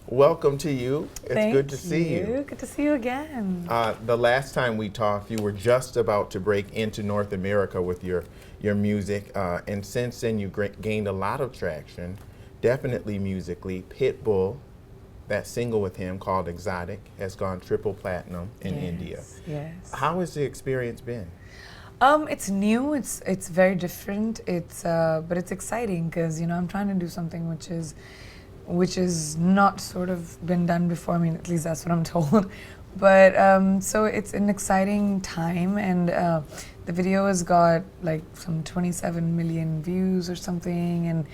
welcome to you. It's good to see you. Good to see you again. The last time we talked, you were just about to break into North America with your music, and since then you gained a lot of traction, definitely musically. Pitbull, that single with him called Exotic, has gone triple platinum in India. Yes. How has the experience been? It's new. It's very different. But it's exciting because I'm trying to do something which is not sort of been done before. I mean, at least that's what I'm told. But so it's an exciting time, and the video has got like some 27 million views or something,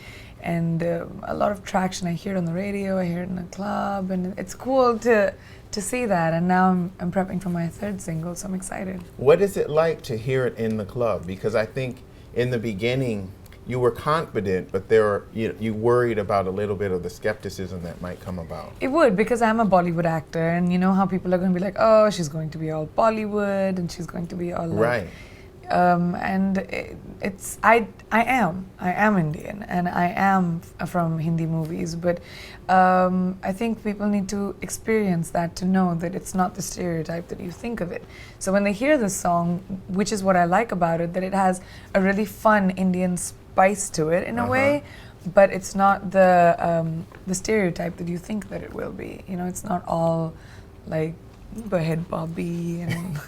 and a lot of traction. I hear it on the radio, I hear it in the club, and it's cool to see that. And now I'm prepping for my third single, so I'm excited. What is it like to hear it in the club? Because I think in the beginning you were confident, but you worried about a little bit of the skepticism that might come about. It would, because I'm a Bollywood actor, and you know how people are going to be like, oh, she's going to be all Bollywood, and she's going to be all like, right. And I am Indian, and I am from Hindi movies, but I think people need to experience that to know that it's not the stereotype that you think of it. So when they hear this song, which is what I like about it, that it has a really fun Indian spice to it in a way, but it's not the stereotype that you think that it will be. It's not all like Behead Bobby and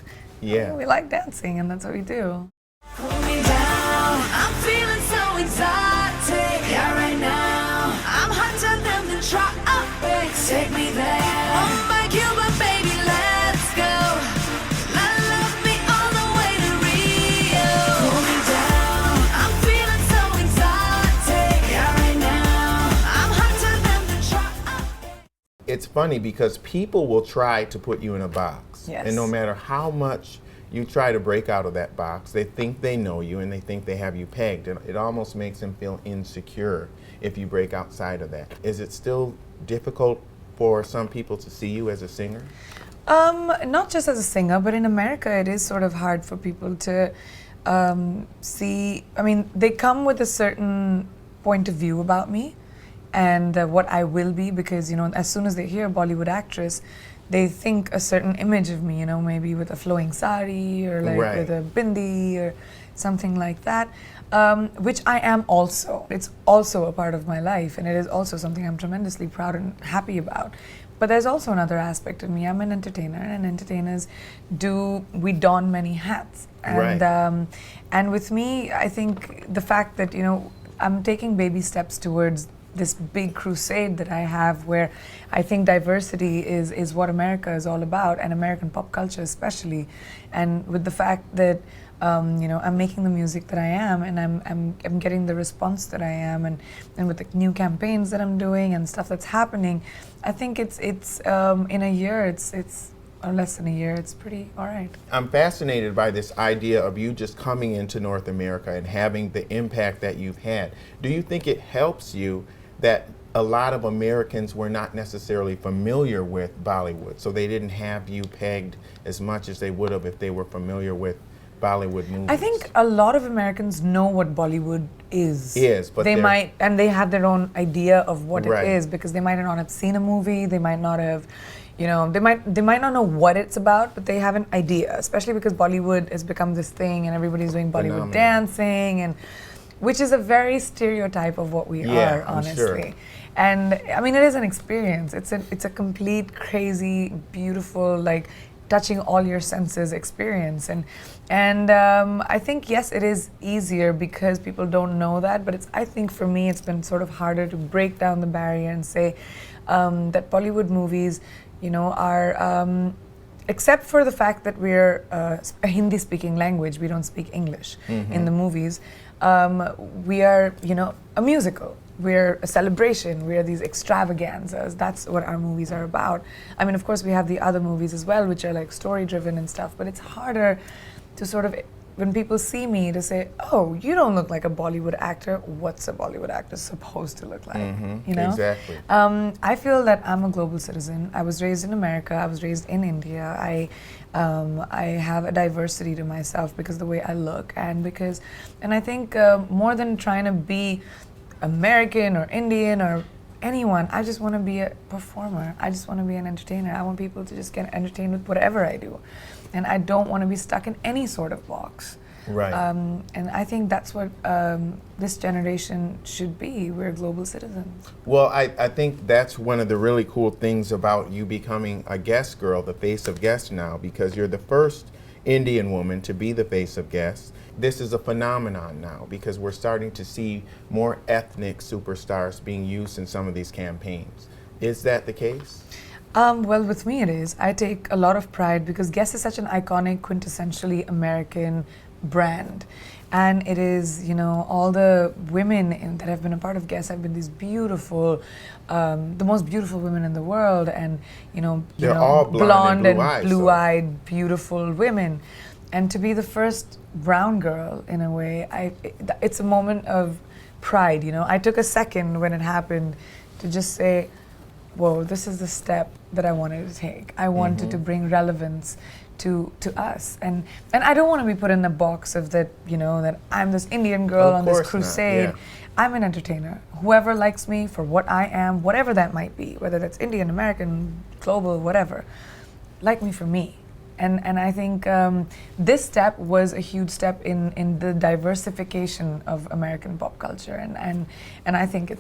we like dancing, and that's what we do. Pull me down, I'm feeling so exotic. Yeah, right now I'm hotter than the tropics. Take me there, oh my Cuba baby, let's go. Love me all the way to Rio. Pull me down, I'm feeling so exotic. Yeah, right now I'm hotter than the tropics. It's funny because people will try to put you in a box. Yes. And no matter how much you try to break out of that box, they think they know you and they think they have you pegged. And it almost makes them feel insecure if you break outside of that. Is it still difficult for some people to see you as a singer? Not just as a singer, but in America it is sort of hard for people to see. I mean, they come with a certain point of view about me and what I will be, because as soon as they hear Bollywood actress, they think a certain image of me, maybe with a flowing sari or like with a bindi or something like that, which I am also. It's also a part of my life, and it is also something I'm tremendously proud and happy about. But there's also another aspect of me. I'm an entertainer, and entertainers we don many hats. And and with me, I think the fact that I'm taking baby steps towards this big crusade that I have, where I think diversity is what America is all about, and American pop culture especially. And with the fact that I'm making the music that I am, and I'm getting the response that I am, and with the new campaigns that I'm doing and stuff that's happening, I think it's in a year, it's or less than a year, it's pretty all right. I'm fascinated by this idea of you just coming into North America and having the impact that you've had. Do you think it helps you that a lot of Americans were not necessarily familiar with Bollywood, so they didn't have you pegged as much as they would have if they were familiar with Bollywood movies? I think a lot of Americans know what Bollywood is. But they might, and they have their own idea of what it is, because they might not have seen a movie, they might not have, they might not know what it's about, but they have an idea, especially because Bollywood has become this thing and everybody's doing Bollywood dancing, and which is a very stereotype of what we are, honestly. Sure. And I mean, it is an experience. It's a complete, crazy, beautiful, like touching all your senses experience. And I think, yes, it is easier because people don't know that, but I think for me it's been sort of harder to break down the barrier and say that Bollywood movies, are except for the fact that we're a Hindi-speaking language, we don't speak English in the movies. We are, a musical. We're a celebration. We're these extravaganzas. That's what our movies are about. I mean, of course, we have the other movies as well, which are like story-driven and stuff. But it's harder to sort of, when people see me, to say, "Oh, you don't look like a Bollywood actor. What's a Bollywood actor supposed to look like?" Exactly. I feel that I'm a global citizen. I was raised in America. I was raised in India. I have a diversity to myself because of the way I look, and I think more than trying to be American or Indian or anyone. I just want to be a performer. I just want to be an entertainer. I want people to just get entertained with whatever I do. And I don't want to be stuck in any sort of box. Right. And I think that's what this generation should be. We're global citizens. Well, I think that's one of the really cool things about you becoming a Guess girl, the face of Guess now, because you're the first Indian woman to be the face of Guess. This is a phenomenon now because we're starting to see more ethnic superstars being used in some of these campaigns. Is that the case? Well, with me it is. I take a lot of pride because Guess is such an iconic, quintessentially American brand. And it is, you know, all the women that have been a part of Guess have been these beautiful, the most beautiful women in the world, and They're all blonde and blue-eyed, beautiful women. And to be the first brown girl, in a way, it's a moment of pride. You know, I took a second when it happened to just say, whoa, this is the step that I wanted to take. I wanted to bring relevance to us, and I don't want to be put in the box of that, you know, that I'm this Indian girl on this crusade. Not, yeah. I'm an entertainer. Whoever likes me for what I am, whatever that might be, whether that's Indian, American, global, whatever, like me for me. And I think this step was a huge step in the diversification of American pop culture, and I think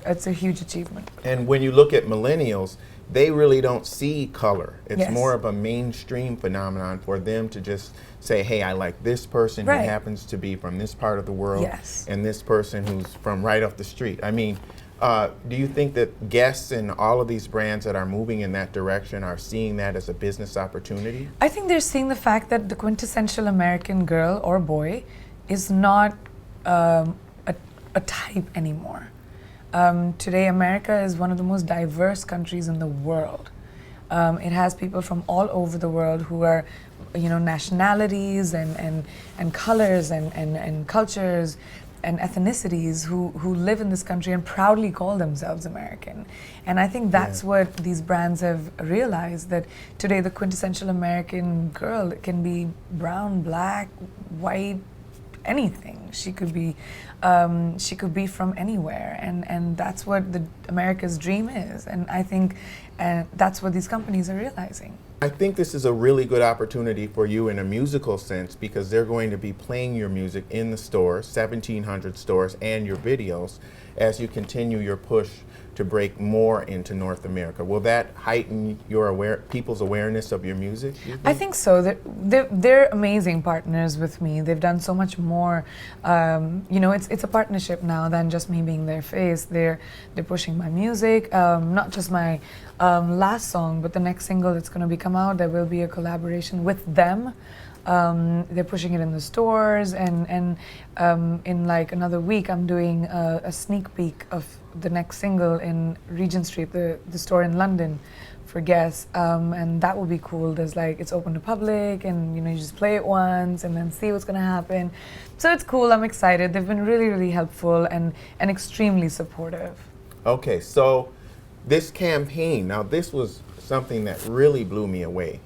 it's a huge achievement. And when you look at millennials, they really don't see color. It's Yes. more of a mainstream phenomenon for them to just say, hey, I like this person Right. who happens to be from this part of the world, Yes. and this person who's from right up the street. I mean, do you think that Guess and all of these brands that are moving in that direction are seeing that as a business opportunity? I think they're seeing the fact that the quintessential American girl or boy is not a type anymore. Today, America is one of the most diverse countries in the world. It has people from all over the world who are, you know, nationalities and colors and cultures and ethnicities who live in this country and proudly call themselves American. And I think that's what these brands have realized, that today the quintessential American girl can be brown, black, white, anything. She could be from anywhere, and that's what America's dream is. And I think that's what these companies are realizing. I think this is a really good opportunity for you in a musical sense because they're going to be playing your music in the stores, 1,700 stores, and your videos as you continue your push to break more into North America. Will that heighten your people's awareness of your music? I think so. They're amazing partners with me. They've done so much more. You know, it's a partnership now than just me being their face. They're pushing my music, not just my last song, but the next single that's going to come out. There will be a collaboration with them. They're pushing it in the stores, and in like another week, I'm doing a sneak peek of the next single in Regent Street, the store in London, for Guess, and that will be cool. There's like, it's open to public, and you know, you just play it once and then see what's gonna happen. So it's cool. I'm excited. They've been really, really helpful and extremely supportive. Okay, so this campaign, now this was something that really blew me away.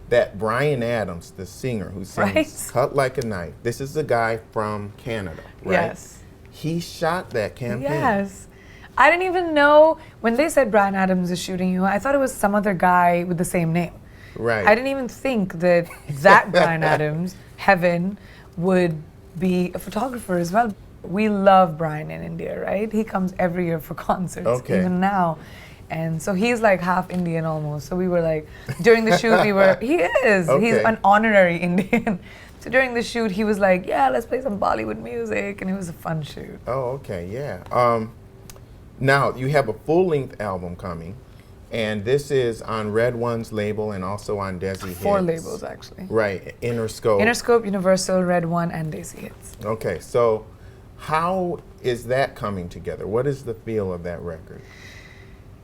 That Bryan Adams, the singer who sings Right. Cut Like a Knife, this is the guy from Canada, right? Yes. He shot that campaign. Yes. I didn't even know, when they said Bryan Adams is shooting you, I thought it was some other guy with the same name. Right. I didn't even think that Bryan Adams, Heaven, would be a photographer as well. We love Bryan in India, right? He comes every year for concerts, Okay. even now. And so he's like half Indian almost. So we were like, during the shoot, he is. Okay. He's an honorary Indian. So during the shoot, he was like, yeah, let's play some Bollywood music. And it was a fun shoot. Oh, okay, yeah. Now, you have a full-length album coming, and this is on Red One's label and also on Desi Hits. 4 labels, actually. Right, Interscope. Interscope, Universal, Red One, and Desi Hits. Okay, so how is that coming together? What is the feel of that record?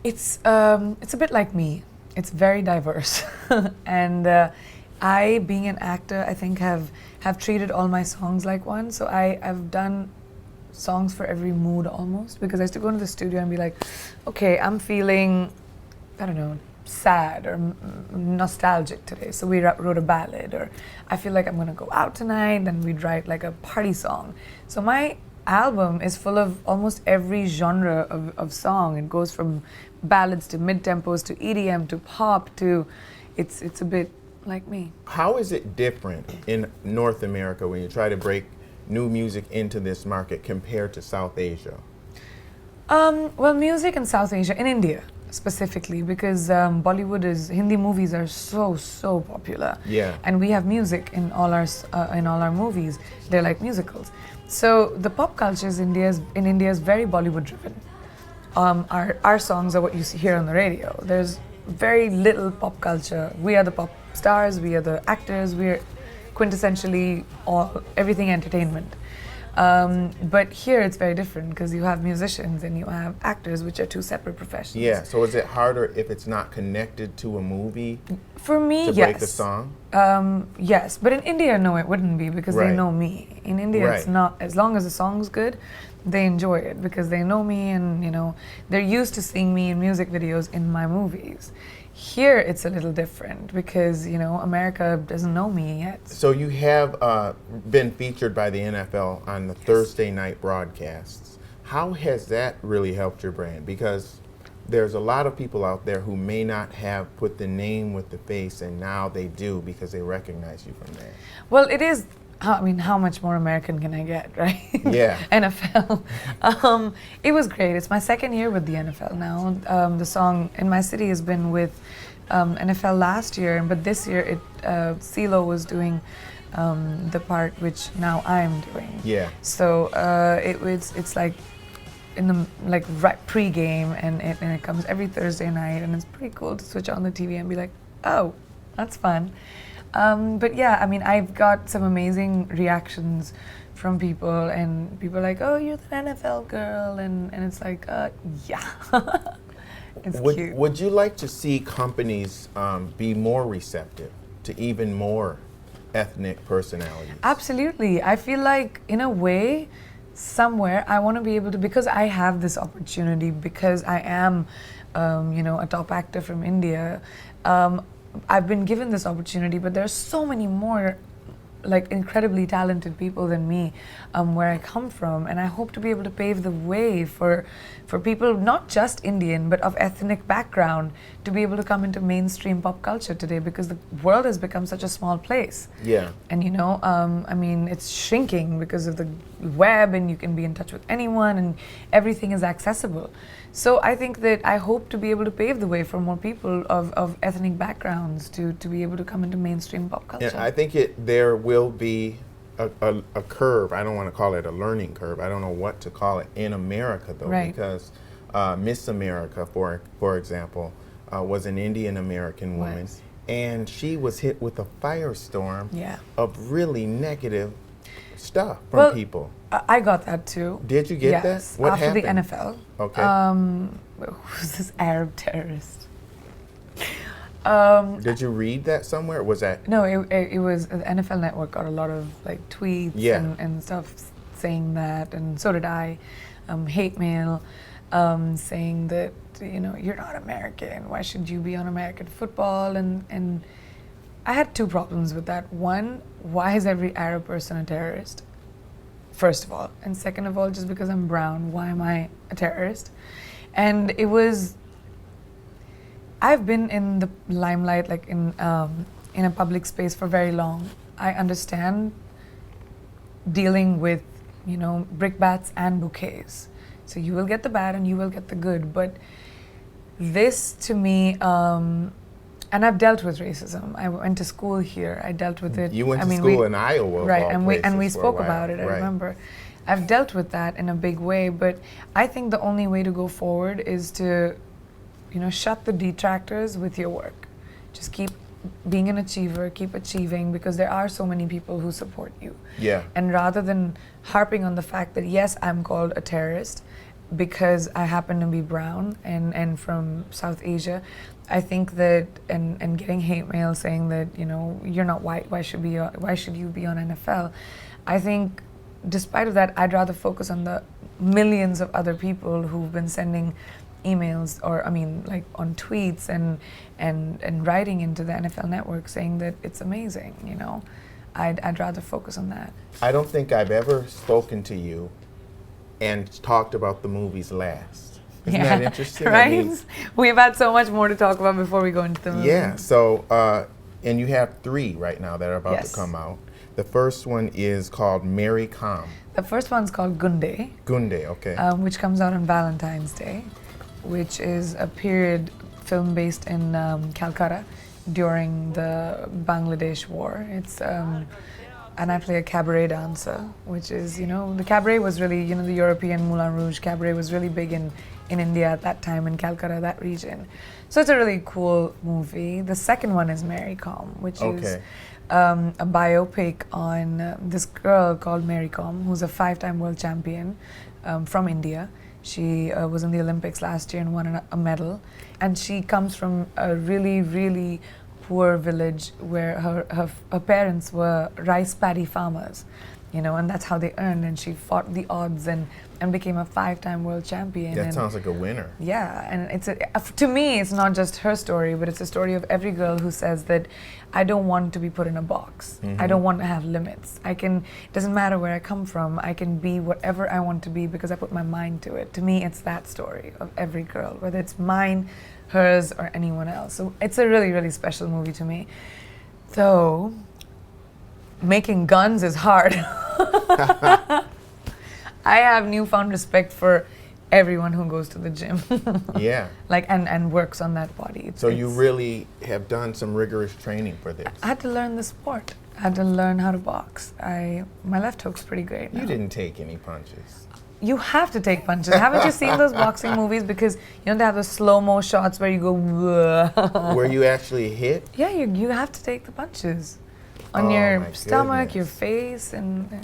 It's a bit like me. It's very diverse, and I, being an actor, I think have treated all my songs like one. So I've done songs for every mood almost, because I used to go into the studio and be like, okay, I'm feeling, I don't know, sad or nostalgic today, so we wrote a ballad. Or I feel like I'm gonna go out tonight, then we'd write like a party song. So my album is full of almost every genre of song. It goes from ballads to mid-tempos to EDM to pop to, it's a bit like me. How is it different in North America when you try to break new music into this market compared to South Asia? Well, music in South Asia, in India specifically, because Hindi movies are so popular. Yeah. And we have music in all our movies. They're like musicals. So the pop culture in India is very Bollywood driven. Our songs are what you hear on the radio. There's very little pop culture. We are the pop stars. We are the actors. We're quintessentially everything entertainment. But here it's very different because you have musicians and you have actors, which are two separate professions. Yeah, so is it harder if it's not connected to a movie For me, to yes. break the song? Yes, but in India, no, it wouldn't be because Right. they know me. In India, it's Right. not. As long as the song's good, they enjoy it because they know me and, they're used to seeing me in music videos in my movies. Here, it's a little different because, America doesn't know me yet. So you have been featured by the NFL on the Thursday night broadcasts. How has that really helped your brand? Because there's a lot of people out there who may not have put the name with the face, and now they do because they recognize you from that. Well, it is. How much more American can I get, right? Yeah. NFL. It was great. It's my second year with the NFL now. The song In My City has been with NFL last year, but this year CeeLo was doing the part which now I'm doing. Yeah. So it's like in the right pre-game, and it comes every Thursday night, and it's pretty cool to switch on the TV and be like, oh, that's fun. But yeah, I've got some amazing reactions from people, and people are like, oh, you're the NFL girl, and it's like, yeah. It's cute. Would you like to see companies be more receptive to even more ethnic personalities? Absolutely. I feel like, in a way, somewhere, I want to be able to, because I have this opportunity, because I am, a top actor from India, I've been given this opportunity, but there's so many more incredibly talented people than me where I come from, and I hope to be able to pave the way for people not just Indian but of ethnic background to be able to come into mainstream pop culture today, because the world has become such a small place. Yeah. And it's shrinking because of the web, and you can be in touch with anyone and everything is accessible. So I think that I hope to be able to pave the way for more people of ethnic backgrounds to be able to come into mainstream pop culture. Yeah, I think there will be a curve. I don't want to call it a learning curve. I don't know what to call it in America, though, Right. because Miss America, for example, was an Indian American woman, Was. and she was hit with a firestorm Yeah. of really negative stuff from people. I got that too. Did you get yes, that? What after happened? the NFL. Okay. Who's this Arab terrorist? Did you read that somewhere? Was that? No, it was the NFL Network got a lot of tweets Yeah. and stuff saying that, and so did I. Hate mail, saying that you're not American. Why should you be on American football? And I had two problems with that. One, why is every Arab person a terrorist? First of all, and second of all, just because I'm brown, why am I a terrorist? And it was. I've been in the limelight, in a public space for very long. I understand dealing with, brickbats and bouquets. So you will get the bad and you will get the good. But this, to me, and I've dealt with racism. I went to school here. I dealt with it. You went to school in Iowa, of right? all And we places, for a spoke while. about it. I Right. remember. I've dealt with that in a big way. But I think the only way to go forward is to shut the detractors with your work. Just keep being an achiever, keep achieving, because there are so many people who support you. Yeah. And rather than harping on the fact that, yes, I'm called a terrorist because I happen to be brown and from South Asia, I think that, and getting hate mail saying that, you're not white, why should you be on NFL? I think despite of that, I'd rather focus on the millions of other people who've been sending emails or on tweets and writing into the NFL Network saying that it's amazing. I'd rather focus on that. I don't think I've ever spoken to you and talked about the movies last. Isn't that interesting? Right? I mean, We've had so much more to talk about before we go into the movie. yeah. So, and you have 3 right now that are about Yes. to come out. The first one is called Mary Calm. The first one's called Gunde, Gunde, okay. which comes out on Valentine's Day, which is a period film based in Calcutta during the Bangladesh War. It's and I play a cabaret dancer, which is, the cabaret was really, the European Moulin Rouge cabaret was really big in India at that time, in Calcutta, that region. So it's a really cool movie. The second one is Mary Com, which is a biopic on this girl called Mary Com, who's a 5-time world champion from India. She was in the Olympics last year and won a medal. And she comes from a really, really poor village where her parents were rice paddy farmers, and that's how they earned. And she fought the odds and became a 5-time world champion. That sounds like a winner. Yeah, and to me, it's not just her story, but it's a story of every girl who says that I don't want to be put in a box. I don't want to have limits. It doesn't matter where I come from, I can be whatever I want to be because I put my mind to it. To me, it's that story of every girl, whether it's mine, hers, or anyone else. So it's a really, really special movie to me. Though, making guns is hard. I have newfound respect for everyone who goes to the gym. Yeah. And works on that body. So you really have done some rigorous training for this. I had to learn the sport. I had to learn how to box. My left hook's pretty great now. You didn't take any punches. You have to take punches. Haven't you seen those boxing movies? Because they have the slow-mo shots where you go, Where you actually hit? Yeah, you have to take the punches. On Oh, your my stomach, goodness. your face, and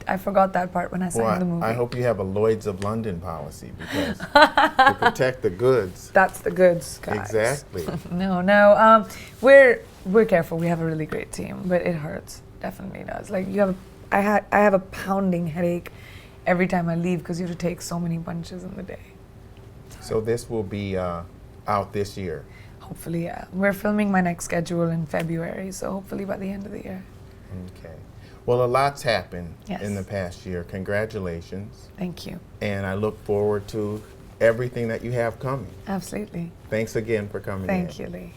I forgot that part when I saw the movie. I hope you have a Lloyd's of London policy because to protect the goods. That's the goods, guys. Exactly. No. We're careful. We have a really great team, but it hurts. Definitely does. Like I have a pounding headache every time I leave because you have to take so many punches in the day. So this will be out this year. Hopefully, yeah. We're filming my next schedule in February, so hopefully by the end of the year. Okay. Well, a lot's happened Yes. in the past year. Congratulations. Thank you. And I look forward to everything that you have coming. Absolutely. Thanks again for coming in. Thank you, Lee.